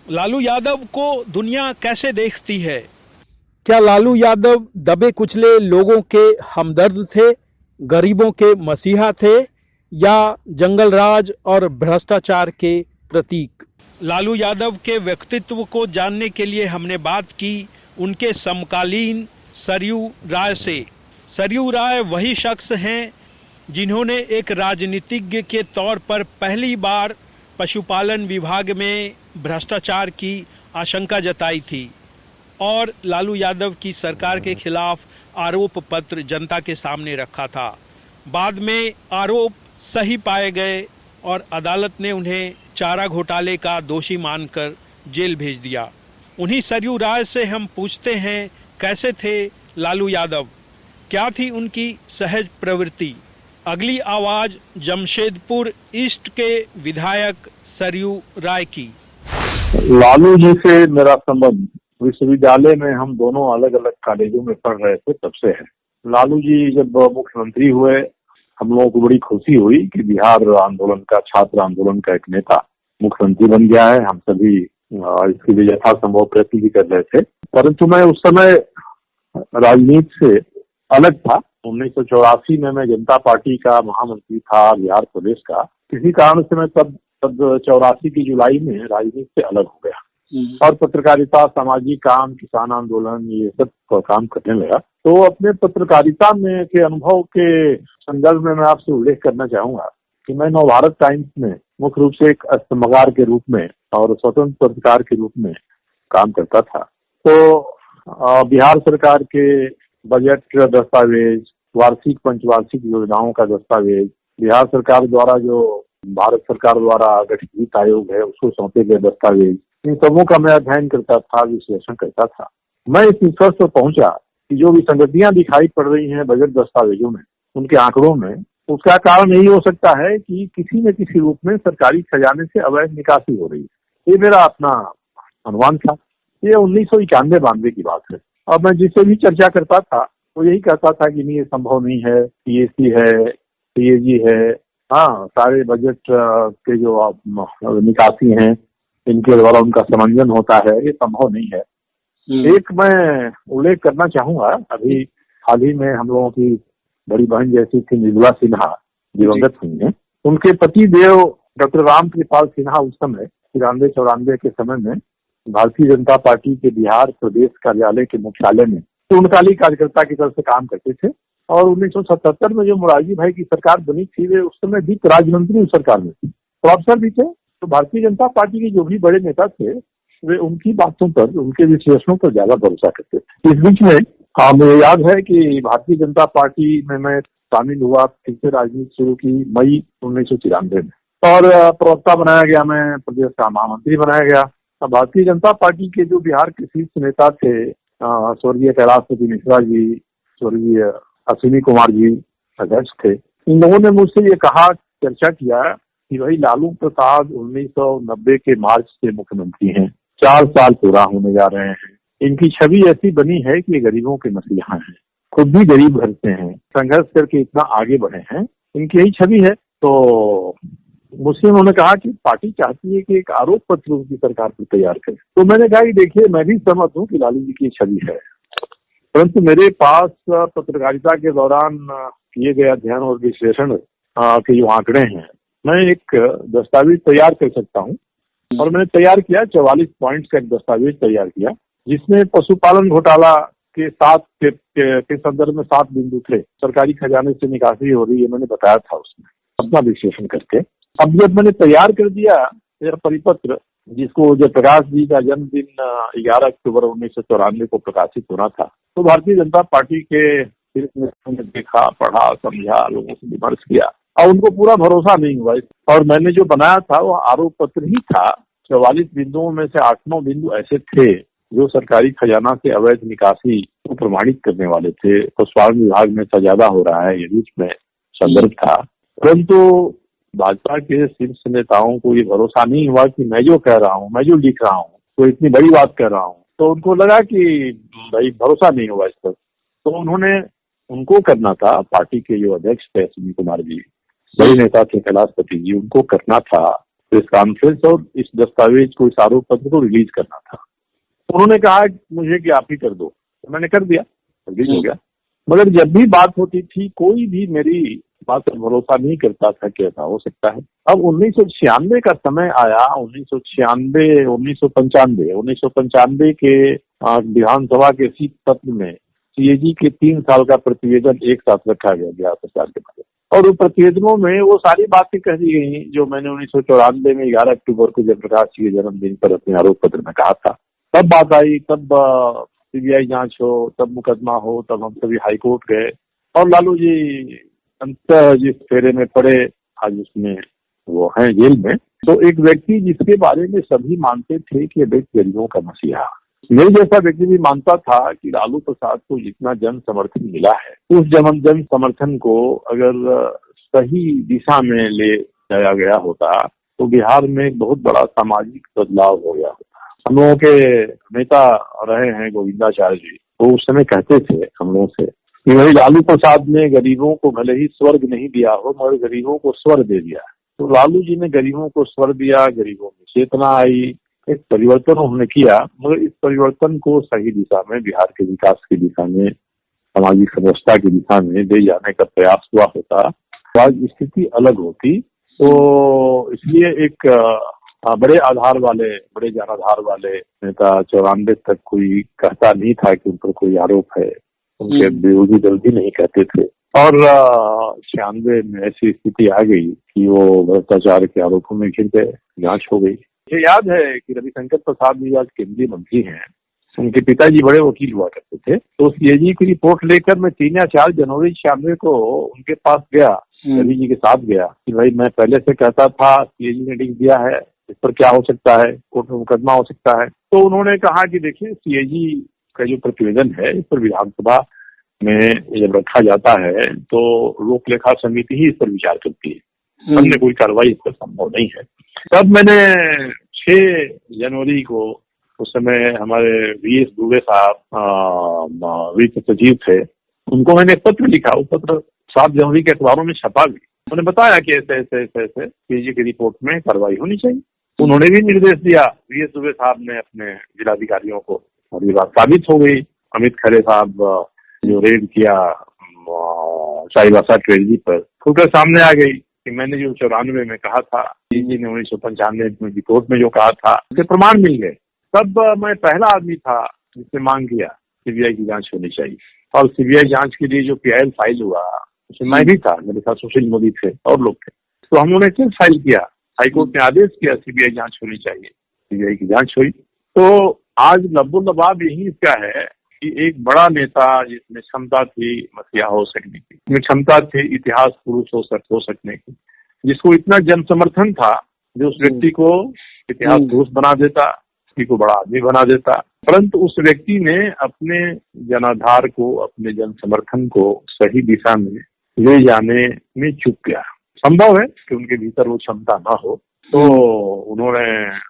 लालू यादव को दुनिया कैसे देखती है? क्या लालू यादव दबे कुचले लोगों के हमदर्द थे, गरीबों के मसीहा थे, या जंगल राज और भ्रष्टाचार के प्रतीक? लालू यादव के व्यक्तित्व को जानने के लिए हमने बात की उनके समकालीन सरयू राय से। सरयू राय वही शख्स हैं जिन्होंने एक राजनीतिज्ञ के तौर पर पहली बार पशुपालन विभाग में भ्रष्टाचार की आशंका जताई थी और लालू यादव की सरकार के खिलाफ आरोप पत्र जनता के सामने रखा था। बाद में आरोप सही पाए गए और अदालत ने उन्हें चारा घोटाले का दोषी मानकर जेल भेज दिया। उन्हीं सरयू राय से हम पूछते हैं, कैसे थे लालू यादव, क्या थी उनकी सहज प्रवृत्ति। अगली आवाज जमशेदपुर ईस्ट के विधायक सरयू राय की। लालू जी से मेरा संबंध विश्वविद्यालय में हम दोनों अलग अलग कॉलेजों में पढ़ रहे थे तब से है। लालू जी जब मुख्यमंत्री हुए, हम लोगों को बड़ी खुशी हुई कि बिहार आंदोलन का, छात्र आंदोलन का एक नेता मुख्यमंत्री बन गया है। हम सभी इसके लिए यथासंभव प्रयत्न भी कर रहे थे, परंतु मैं उस समय राजनीति से अलग था। 1984 में मैं जनता पार्टी का महामंत्री था बिहार प्रदेश का। किसी कारण से मैं तब 84 की जुलाई में राजनीति से अलग हो गया और पत्रकारिता, सामाजिक काम, किसान आंदोलन, ये सब काम करने लगा। तो अपने पत्रकारिता में के अनुभव के संदर्भ में मैं आपसे उल्लेख करना चाहूंगा कि मैं नवभारत टाइम्स में मुख्य रूप से एक अस्तमगार के रूप में और स्वतंत्र पत्रकार के रूप में काम करता था। तो बिहार सरकार के बजट दस्तावेज, वार्षिक पंचवार्षिक योजनाओं का दस्तावेज, बिहार सरकार द्वारा जो भारत सरकार द्वारा गठित वित्त आयोग है उसको सौंपे गए दस्तावेज, इन सबों का मैं अध्ययन करता था, विश्लेषण करता था। मैं इस निष्कर्ष पर पहुंचा कि जो विसंगतियां दिखाई पड़ रही हैं बजट दस्तावेजों में, उनके आंकड़ों में, उसका कारण यही हो सकता है कि किसी न किसी रूप में सरकारी खजाने से अवैध निकासी हो रही है। ये मेरा अपना अनुमान था। ये 1991-92 की बात है। अब मैं जिससे भी चर्चा करता था वो यही कहता था कि नहीं, ये संभव नहीं है, पीएसी है, पीएजी है, हाँ, सारे बजट के जो निकासी हैं इनके द्वारा उनका समन्वय होता है, ये संभव नहीं है। एक मैं उल्लेख करना चाहूंगा, अभी हाल ही में हम लोगों की बड़ी बहन जैसी थी मृदुला सिन्हा, दिवंगत हुई है। उनके पति देव डॉक्टर राम कृपाल सिन्हा उस समय 93-94 के समय में भारतीय जनता पार्टी के बिहार प्रदेश कार्यालय के मुख्यालय में पूर्णकालिक कार्यकर्ता की तरफ से काम करते थे। और 1977 में जो मोरारजी भाई की सरकार बनी थी, वे उस समय वित्त राज्य मंत्री उस सरकार में थी, प्रोफेसर भी थे। तो भारतीय जनता पार्टी के जो भी बड़े नेता थे वे उनकी बातों पर, उनके विश्लेषणों पर ज्यादा भरोसा करते थे। इस बीच में मुझे याद है कि भारतीय जनता पार्टी में मैं शामिल हुआ, फिर से राजनीति शुरू की मई 1993 में, और प्रवक्ता बनाया गया, मैं प्रदेश का महामंत्री बनाया गया। अब भारतीय जनता पार्टी के जो बिहार के शीर्ष नेता थे, स्वर्गीय कैलाशपति मिश्रा जी, स्वर्गीय अश्विनी कुमार जी अध्यक्ष थे, इन लोगों ने मुझसे ये कहा, चर्चा किया कि भाई लालू प्रसाद 1990 के मार्च से मुख्यमंत्री हैं, 4 साल पूरा होने जा रहे हैं, इनकी छवि ऐसी बनी है कि ये गरीबों के मसीहा हैं, खुद भी गरीब घर से हैं, संघर्ष करके इतना आगे बढ़े हैं, इनकी यही छवि है। तो मुझसे उन्होंने कहा कि पार्टी चाहती है कि एक आरोप पत्र उनकी सरकार पर तैयार करे। तो मैंने कहा कि देखिए, मैं भी सहमत हूँ कि लालू जी की छवि है, परंतु मेरे पास पत्रकारिता के दौरान किए गए अध्ययन और विश्लेषण के जो आंकड़े हैं, मैं एक दस्तावेज तैयार कर सकता हूँ। और मैंने तैयार किया, 44 पॉइंट्स का एक दस्तावेज तैयार किया, जिसमें पशुपालन घोटाला के 7 के संदर्भ में 7 बिंदु थे। सरकारी खजाने से निकासी हो रही है, मैंने बताया था उसमें अपना विश्लेषण करके। अब जब मैंने तैयार कर दिया यह परिपत्र, जिसको जयप्रकाश जी का जन्मदिन 11 अक्टूबर 1994 को प्रकाशित होना था, तो भारतीय जनता पार्टी के शीर्ष नेताओं ने देखा, पढ़ा, समझा, लोगों से विमर्श किया और उनको पूरा भरोसा नहीं हुआ। और मैंने जो बनाया था वो आरोप पत्र ही था। 44 बिंदुओं में से 8-9 बिंदु ऐसे थे जो सरकारी खजाना से अवैध निकासी को प्रमाणित करने वाले थे। पशुपालन विभाग में ज्यादा हो रहा है, ये बीच में संदर्भ था। परंतु भाजपा के शीर्ष नेताओं को ये भरोसा नहीं हुआ कि मैं जो कह रहा हूँ, मैं जो लिख रहा हूँ, तो इतनी बड़ी बात कर रहा हूँ, तो उनको लगा कि भाई भरोसा नहीं हुआ इस पर। तो उन्होंने, उनको करना था, पार्टी के जो अध्यक्ष थे अश्विनी कुमार जी, बड़े नेता थे कैलाशपति जी, उनको करना था प्रेस कॉन्फ्रेंस और इस दस्तावेज को, इस आरोप पत्र को रिलीज करना था। उन्होंने कहा मुझे कि आप ही कर दो, तो मैंने कर दिया, रिलीज हो गया। मगर जब भी बात होती थी कोई भी मेरी बात पर भरोसा नहीं करता था कि ऐसा हो सकता है। अब 1996 का समय आया, 1995 के विधानसभा के शीत सत्र में सीएजी के 3 साल का प्रतिवेदन एक साथ रखा गया बिहार सरकार के बारे में, और उन प्रतिवेदनों में वो सारी बातें कह दी गई जो मैंने 1994 में 11 अक्टूबर को जयप्रकाश जी के जन्मदिन पर अपने आरोप पत्र में कहा था। तब बात आई, तब सीबीआई जांच हो, तब मुकदमा हो, तब हम सभी हाईकोर्ट गए और लालू जी अंततः जिस फेरे में पड़े, आज उसमें वो हैं जेल में। तो एक व्यक्ति जिसके बारे में सभी मानते थे कि व्यक्ति गरीबों का मसीहा, मेरे जैसा व्यक्ति भी मानता था कि लालू प्रसाद को जितना जन समर्थन मिला है, उस जन समर्थन को अगर सही दिशा में ले जाया गया होता तो बिहार में बहुत बड़ा सामाजिक बदलाव हो गया होता। हम लोगों के नेता रहे हैं गोविंदाचार्य जी, वो उस समय कहते थे हम लोगों से कि भाई लालू प्रसाद ने गरीबों को भले ही स्वर्ग नहीं दिया हो मगर गरीबों को स्वर दे दिया। तो लालू जी ने गरीबों को स्वर दिया, गरीबों में चेतना आई, एक परिवर्तन उन्होंने किया, मगर इस परिवर्तन को सही दिशा में, बिहार के विकास की दिशा में, सामाजिक समरसता की दिशा में ले जाने का प्रयास हुआ होता तो आज स्थिति अलग होती। तो इसलिए एक बड़े आधार वाले, बड़े जनाधार वाले नेता 94 तक कोई कहता नहीं था कि उन पर कोई आरोप है, उनके विरोधी दल भी नहीं कहते थे। और 96 में ऐसी स्थिति आ गई कि वो भ्रष्टाचार के आरोपों में घिर गए, जांच हो गई। मुझे याद है कि रविशंकर प्रसाद जी आज केंद्रीय मंत्री हैं, उनके पिताजी बड़े वकील हुआ करते थे। तो सीएजी की रिपोर्ट लेकर मैं 3 या 4 जनवरी 96 को उनके पास गया, रवि जी के साथ गया कि भाई मैं पहले से कहता था सीएजी ने लिख दिया है, इस पर क्या हो सकता है, कोर्ट में मुकदमा हो सकता है। तो उन्होंने कहा कि देखिए सीएजी का जो प्रतिवेदन है इस पर विधानसभा में जब रखा जाता है तो लोक लेखा समिति ही इस पर विचार करती है, हमने कोई कार्रवाई इस पर संभव नहीं है। तब मैंने 6 जनवरी को, उस समय हमारे वीएस दुबे साहब वित्त सचिव थे, उनको मैंने पत्र लिखा। वो पत्र 7 जनवरी के अखबारों में छपा भी। उन्होंने बताया कि ऐसे ऐसे ऐसे ऐसे सीएजी की रिपोर्ट में कार्रवाई होनी चाहिए। उन्होंने भी निर्देश दिया वीएस दुबे साहब ने अपने जिलाधिकारियों को, और ये बात साबित हो गई। अमित खरे साहब जो रेड किया चाईबासा ट्रेलरी पर, खुलकर सामने आ गई कि मैंने जो 94 में कहा था, सीएजी ने 1995 में रिपोर्ट में जो कहा था उसके प्रमाण मिल गए। तब मैं पहला आदमी था जिसने मांग किया सीबीआई की जांच होनी चाहिए, और सीबीआई जांच के लिए जो पीआईएल फाइल हुआ उसमें मैं भी था, मेरे साथ सुशील मोदी थे और लोग थे। तो हम लोगों ने केस फाइल किया, हाईकोर्ट ने आदेश किया सीबीआई जांच होनी चाहिए, सीबीआई की जांच हुई। तो आज लबोलबाब यही क्या है कि एक बड़ा नेता जिसमें क्षमता थी मसीहा हो सकने की, जिसमें क्षमता थी इतिहास पुरुष हो सकने की, जिसको इतना जन समर्थन था जो उस व्यक्ति को इतिहास पुरुष बना देता, व्यक्ति को बड़ा आदमी बना देता, परंतु उस व्यक्ति ने अपने जनाधार को, अपने जन समर्थन को सही दिशा में ले जाने में चूक गया। संभव है कि उनके भीतर वो क्षमता ना हो, तो उन्होंने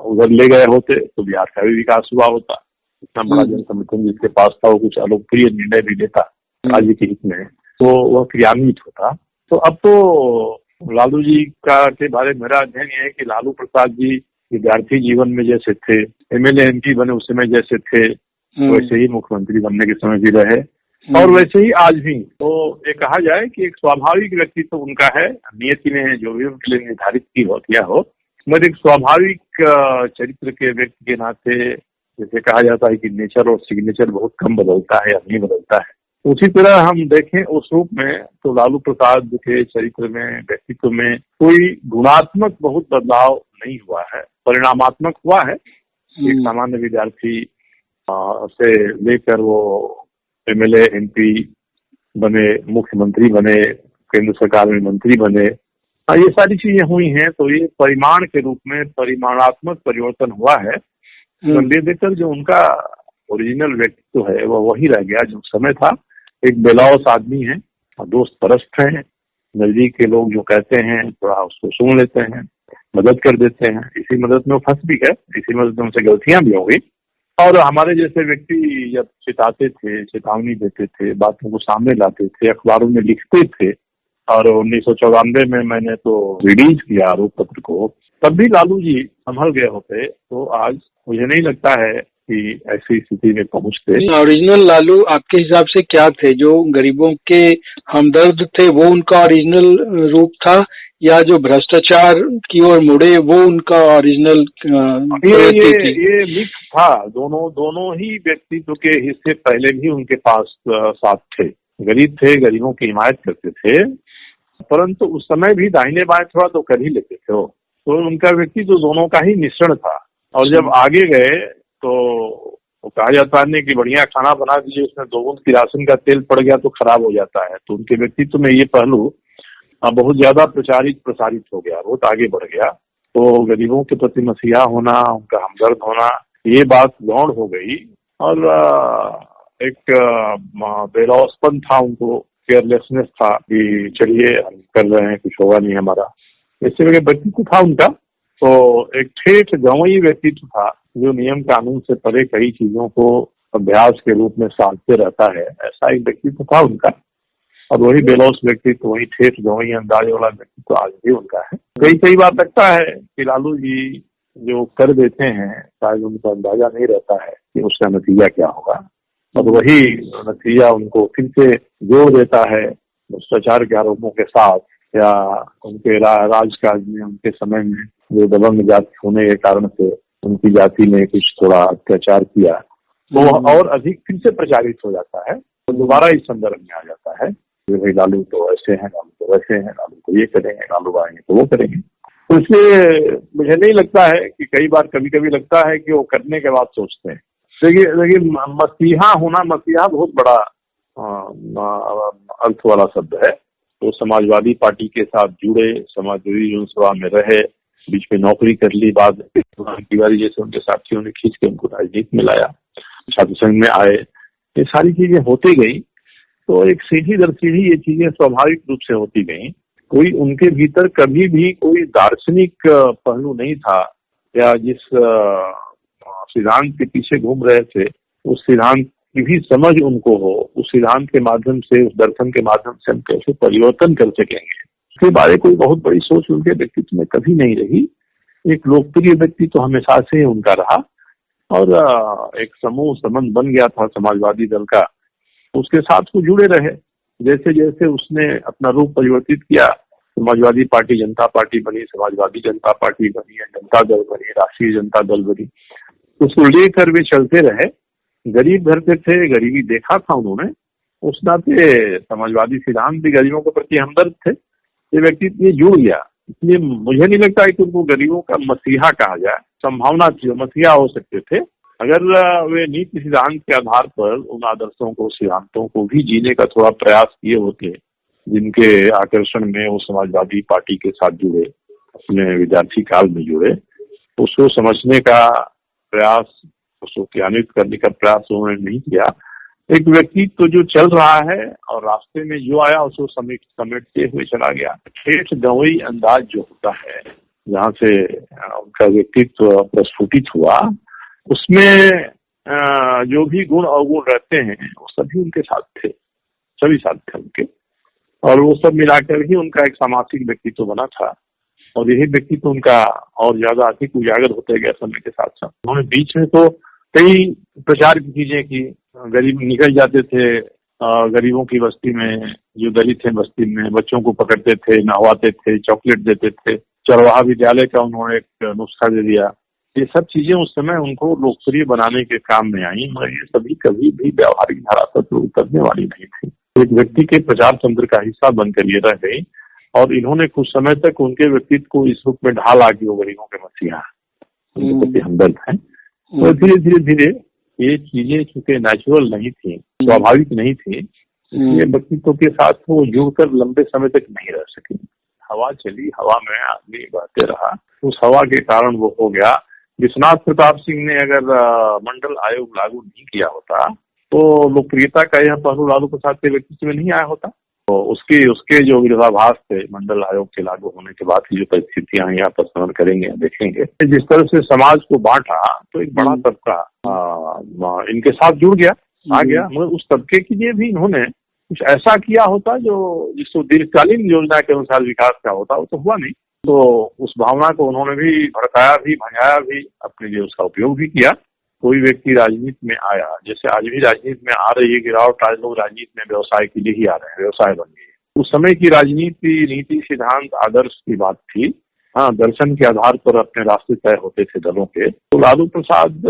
उधर ले गए होते तो बिहार का भी विकास हुआ होता। इतना बड़ा जन समर्थन जिसके पास था वो कुछ अलोकप्रिय निर्णय भी लेता राज्य के हित में, तो वह क्रियान्वित होता। तो अब तो लालू जी का के बारे में मेरा अध्ययन ये है कि लालू प्रसाद जी विद्यार्थी जीवन में जैसे थे, एमएलए एमपी बने उस समय जैसे थे, वैसे ही मुख्यमंत्री बनने के समय भी रहे और वैसे ही आज भी। तो ये कहा जाए कि एक स्वाभाविक व्यक्तित्व उनका है, नियति ने जो भी उनके लिए निर्धारित किया हो, मगर एक स्वाभाविक चरित्र के व्यक्ति के नाते जैसे कहा जाता है कि नेचर और सिग्नेचर बहुत कम बदलता है या नहीं बदलता है, उसी तरह हम देखें उस रूप में तो लालू प्रसाद के चरित्र में, व्यक्तित्व में कोई गुणात्मक बहुत बदलाव नहीं हुआ है, परिणामात्मक हुआ है। एक सामान्य विद्यार्थी से लेकर वो एमएलए एमपी बने, मुख्यमंत्री बने, केंद्र सरकार में मंत्री बने, ये सारी चीजें हुई हैं। तो ये परिमाण के रूप में परिमाणात्मक परिवर्तन हुआ है। ले देकर जो उनका ओरिजिनल व्यक्तित्व है वह वही रह गया जो समय था। एक बेलौस आदमी है, दोस्त परस्त हैं, नजदीक के लोग जो कहते हैं थोड़ा उसको सुन लेते हैं, मदद कर देते हैं। इसी मदद में वो फंस भी गए, इसी मदद में उनसे गलतियां भी हो गई। और हमारे जैसे व्यक्ति जब चिताते थे, चेतावनी देते थे, बातों को सामने लाते थे, अखबारों में लिखते थे, और 1994 में मैंने तो रिलीज किया आरोप पत्र को, तब भी लालू जी संभल गए होते तो आज मुझे नहीं लगता है कि ऐसी स्थिति में पहुंचते। ओरिजिनल लालू आपके हिसाब से क्या थे? जो गरीबों के हमदर्द थे वो उनका ओरिजिनल रूप था, या जो भ्रष्टाचार की ओर मुड़े वो उनका ओरिजिनल प्रवृत्ति थी? ये मिक्स था। दोनों ही व्यक्तित्व के हिस्से पहले भी उनके पास साथ थे। गरीब थे, गरीबों की हिमायत करते थे, परंतु उस समय भी दाहिने बाएं थोड़ा तो कर ही लेते थे वो। तो उनका व्यक्तित्व दोनों का ही मिश्रण था। और जब आगे गए तो कहा जाता है कि बढ़िया खाना बना दीजिए, उसमें 2 बूंद किरासन का तेल पड़ गया तो खराब हो जाता है। तो उनके व्यक्तित्व में ये पहलू बहुत ज्यादा प्रसारित हो गया, बहुत आगे बढ़ गया। तो गरीबों के प्रति मसीहा होना, उनका हमदर्द होना, ये बात गौण हो गई। और एक बेलौसपन था उनको, केयरलेसनेस था कि चलिए हम कर रहे हैं, कुछ होगा नहीं हमारा, ऐसे व्यक्तित्व था उनका। तो एक ठेठ गंवई व्यक्तित्व था जो नियम कानून से परे कई चीजों को अभ्यास के रूप में साधते रहता है, ऐसा एक व्यक्तित्व था उनका। और वही बेलौस व्यक्तित्व, वही ठेठ गंवई अंदाज वाला व्यक्तित्व आज भी उनका है। कई बार लगता है कि लालू जी जो कर देते हैं शायद उनको अंदाजा नहीं रहता है कि उसका नतीजा क्या होगा, और वही नतीजा उनको फिर से जोड़ देता है भ्रष्टाचार के आरोपों के साथ, या उनके राजकाज में उनके समय में जो दबंग जाति होने के कारण से उनकी जाति ने कुछ थोड़ा अत्याचार किया, वो और अधिक फिर से प्रचारित हो जाता है। तो दोबारा इस संदर्भ में आ जाता है कि भाई लालू तो ऐसे हैं, लालू तो वैसे हैं, लालू तो ये करेंगे, लालू आएंगे तो वो करेंगे। तो इसलिए मुझे नहीं लगता है कि कई बार कभी लगता है कि वो करने के बाद सोचते हैं। देखिए मसीहा होना, मसीहा बहुत बड़ा अर्थ वाला शब्द है। तो समाजवादी पार्टी के साथ जुड़े, समाजवादी जनसभा में रहे, बीच में नौकरी कर ली, बाद तिवारी जैसे उनके साथियों ने खींच के उनको राजनीति में लाया, छात्र संघ में आए, ये सारी चीजें होती गई। तो एक सीढ़ी दर सीढ़ी ये चीजें स्वाभाविक रूप से होती गई। कोई उनके भीतर कभी भी कोई दार्शनिक पहलू नहीं था, या जिस सिद्धांत के पीछे घूम रहे थे उस सिद्धांत की भी समझ उनको हो, उस सिद्धांत के माध्यम से, उस दर्शन के माध्यम से हम कैसे परिवर्तन कर सकेंगे, इसके बारे कोई बहुत बड़ी सोच उनके व्यक्तित्व में कभी नहीं रही। एक लोकप्रिय व्यक्ति तो हमेशा से उनका रहा, और एक समूह संबंध बन गया था समाजवादी दल का, उसके साथ वो जुड़े रहे। जैसे जैसे उसने अपना रूप परिवर्तित किया, समाजवादी पार्टी जनता पार्टी बनी, समाजवादी जनता पार्टी बनी, जनता दल बनी, राष्ट्रीय जनता दल बनी, उसको लेकर वे चलते रहे। गरीब घर के थे, गरीबी देखा था उन्होंने, उस नाते समाजवादी सिद्धांत भी गरीबों के प्रति हमदर्द थे। ये व्यक्ति ये जुड़ गया, इसलिए मुझे नहीं लगता है कि उनको गरीबों का मसीहा कहा जाए। संभावना थी, मसीहा हो सकते थे अगर वे नीति सिद्धांत के आधार पर उन आदर्शों को, सिद्धांतों को भी जीने का थोड़ा प्रयास किए होते, जिनके आकर्षण में वो समाजवादी पार्टी के साथ जुड़े, अपने विद्यार्थी काल में जुड़े। उसको समझने का प्रयास, उसको क्रियान्वित करने का प्रयास उन्होंने नहीं किया। एक व्यक्ति तो जो चल रहा है और रास्ते में जो आया उसको समेटते हुए चला गया। ठेठ गंवई अंदाज जो होता है, जहाँ से उनका व्यक्तित्व प्रस्फुटित हुआ, उसमें जो भी गुण अवगुण रहते हैं वो सभी उनके साथ थे, सभी साथ थे उनके, और वो सब मिलाकर ही उनका एक सामाजिक व्यक्तित्व बना था। और यही व्यक्तित्व उनका और ज्यादा अधिक उजागर होते गया समय के साथ साथ। उन्होंने बीच में तो कई प्रचार की चीजें की, गरीब निकल जाते थे गरीबों की बस्ती में, जो दलित थे बस्ती में, बच्चों को पकड़ते थे, नहवाते थे, चॉकलेट देते थे, चरवाहा विद्यालय का उन्होंने एक नुस्खा दे दिया। ये सब चीजें उस समय उनको लोकप्रिय बनाने के काम में आई, मगर ये सभी कभी भी व्यावहारिक धारा पर उतरने वाली नहीं थी। एक व्यक्ति के प्रचार तंत्र का हिस्सा बनकर ये रह गई, और इन्होंने कुछ समय तक उनके व्यक्तित्व को इस रूप में ढाला कि वो गरीबों के मसीहा, उनके प्रति हमदर्द है। तो धीरे धीरे ये चीजें चूंकि नेचुरल नहीं थी, स्वाभाविक नहीं थी, ये व्यक्तित्व के साथ वो जुड़कर लंबे समय तक नहीं रह सके। हवा चली, हवा में आदमी बहते रहा, उस हवा के कारण वो हो गया। विश्वनाथ प्रताप सिंह ने अगर मंडल आयोग लागू नहीं किया होता तो लोकप्रियता का यह पहलू लालू प्रसाद के व्यक्तित्व में नहीं आया होता। तो उसके जो विरोधाभास थे मंडल आयोग के लागू होने के बाद की जो परिस्थितियां हैं, आप स्मरण करेंगे, देखेंगे जिस तरह से समाज को बांटा, तो एक बड़ा तबका इनके साथ जुड़ गया, आ गया। मगर उस तबके के लिए भी इन्होंने कुछ ऐसा किया होता जो जिसको दीर्घकालीन योजना के अनुसार विकास का होता, वो तो हुआ नहीं। तो उस भावना को उन्होंने भी भड़काया भी, भंजाया भी, अपने लिए उसका उपयोग भी किया। कोई व्यक्ति राजनीति में आया, जैसे आज भी राजनीति में आ रही है गिरावट, आज लोग राजनीति में व्यवसाय के लिए ही आ रहे हैं, व्यवसाय बन गई। उस समय की राजनीति, नीति, सिद्धांत, आदर्श की बात थी। हाँ, दर्शन के आधार पर अपने रास्ते तय होते थे दलों के। तो लालू प्रसाद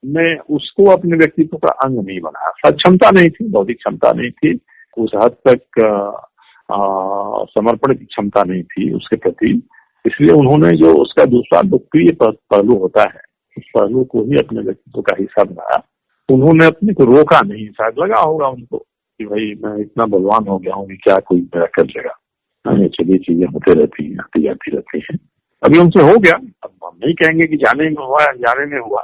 ने उसको अपने व्यक्तित्व का अंग नहीं बनाया। क्षमता नहीं थी, बौद्धिक क्षमता नहीं थी, उस हद तक समर्पण की क्षमता नहीं थी उसके प्रति। इसलिए उन्होंने जो उसका दूसरा लोकप्रिय पहलू होता है, उस पहलू को ही अपने व्यक्तित्व का हिस्सा बनाया। उन्होंने अपने को रोका नहीं। शायद लगा होगा उनको कि भाई मैं इतना बलवान हो गया हूँ कि क्या कोई मेरा कर लेगा। चलिए, चीजें होते रहती हैं, आती जाती रहती हैं। अभी उनसे हो गया, अब हम नहीं कहेंगे कि जाने में हुआ या अनजाने में हुआ।